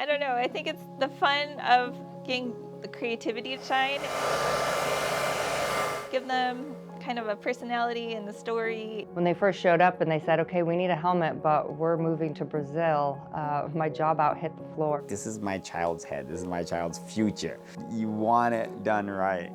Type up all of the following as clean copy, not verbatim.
I don't know, I think it's the fun of getting the creativity to shine. Give them kind of a personality in the story. When they first showed up and they said, okay, we need a helmet, but we're moving to Brazil, my jaw about hit the floor. This is my child's head. This is my child's future. You want it done right.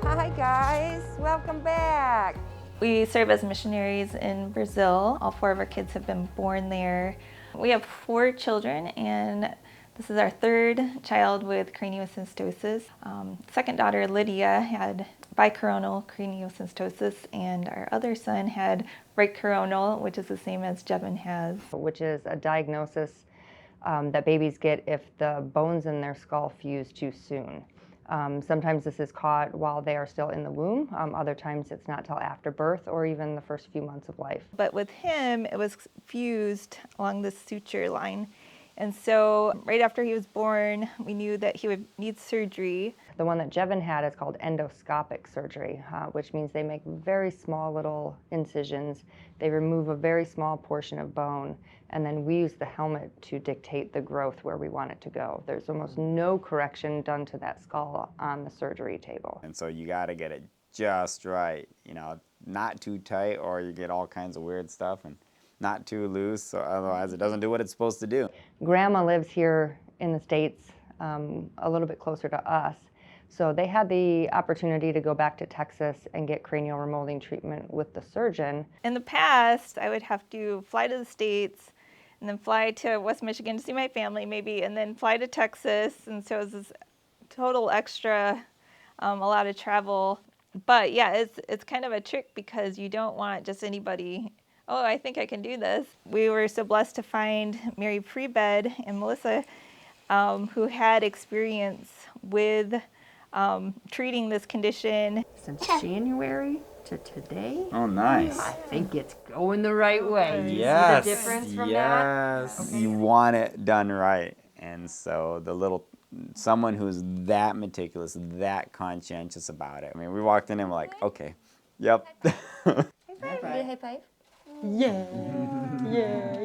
Hi guys, welcome back. We serve as missionaries in Brazil. All 4 of our kids have been born there. We have 4 children, and this is our 3rd child with craniosynostosis. Second daughter, Lydia, had bicoronal craniosynostosis, and our other son had right coronal, which is the same as Jeven has. Which is a diagnosis that babies get if the bones in their skull fuse too soon. Sometimes this is caught while they are still in the womb. Other times it's not till after birth or even the first few months of life. But with him, it was fused along the suture line. And so right after he was born, we knew that he would need surgery. The one that Jeven had is called endoscopic surgery, which means they make very small little incisions. They remove a very small portion of bone, and then we use the helmet to dictate the growth where we want it to go. There's almost no correction done to that skull on the surgery table. And so you got to get it just right, you know, not too tight or you get all kinds of weird stuff, and not too loose, so otherwise it doesn't do what it's supposed to do. Grandma lives here in the States, a little bit closer to us. So they had the opportunity to go back to Texas and get cranial remolding treatment with the surgeon. In the past, I would have to fly to the States and then fly to West Michigan to see my family maybe, and then fly to Texas. And so it was this total extra, a lot of travel. But yeah, it's kind of a trick because you don't want just anybody, oh, I think I can do this. We were so blessed to find Mary Prebed and Melissa, who had experience with treating this condition. Since January to today, Oh, nice. I think it's going the right way. Do you Yes, see the difference from that? yes. You want it done right. And so someone who's that meticulous, that conscientious about it. I mean, we walked in and we're like, okay, yep. High five. Yeah.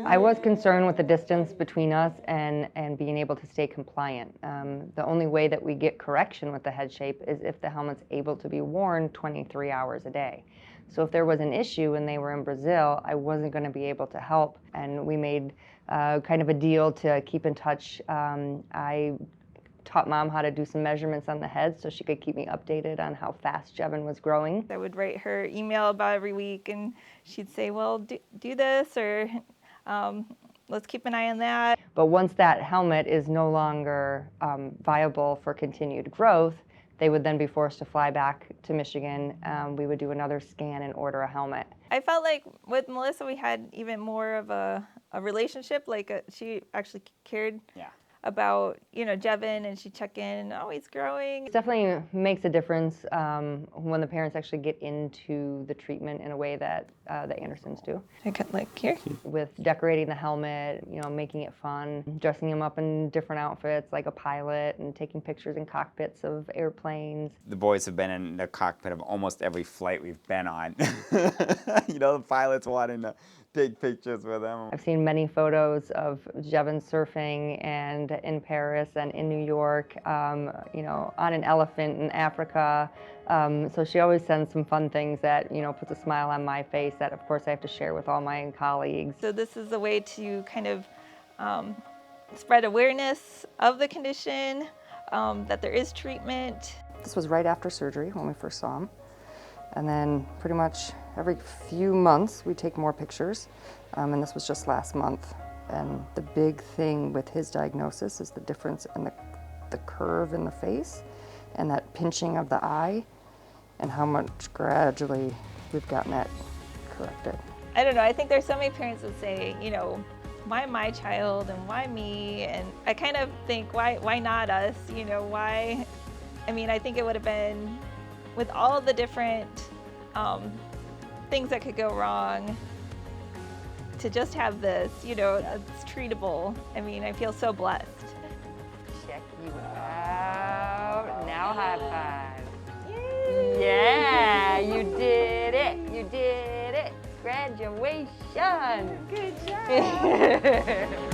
I was concerned with the distance between us and being able to stay compliant. The only way that we get correction with the head shape is if the helmet's able to be worn 23 hours a day. So if there was an issue and they were in Brazil, I wasn't going to be able to help. And we made kind of a deal to keep in touch. I taught Mom how to do some measurements on the head so she could keep me updated on how fast Jeven was growing. I would write her email about every week, and she'd say, well, do this, or let's keep an eye on that. But once that helmet is no longer viable for continued growth, they would then be forced to fly back to Michigan. We would do another scan and order a helmet. I felt like with Melissa, we had even more of a relationship. Like she actually cared about, Jeven, and she'd check in, oh, he's growing. It definitely makes a difference when the parents actually get into the treatment in a way that the Andersons do. I got like here. With decorating the helmet, making it fun, dressing him up in different outfits like a pilot, and taking pictures in cockpits of airplanes. The boys have been in the cockpit of almost every flight we've been on. The pilots wanting to take pictures with them. I've seen many photos of Jeven surfing and in Paris and in New York, on an elephant in Africa. So she always sends some fun things that, puts a smile on my face that, of course, I have to share with all my colleagues. So this is a way to kind of spread awareness of the condition, that there is treatment. This was right after surgery when we first saw him. And then pretty much every few months we take more pictures, and this was just last month. And the big thing with his diagnosis is the difference in the curve in the face and that pinching of the eye, and how much gradually we've gotten that corrected. I don't know, I think there's so many parents that say, why my child and why me? And I kind of think, why not us? Why? I mean, I think it would have been, with all the different things that could go wrong, to just have this, it's treatable. I mean, I feel so blessed. Check you out. Now high five. Yay. Yeah, you did it. You did it. Graduation. Good job.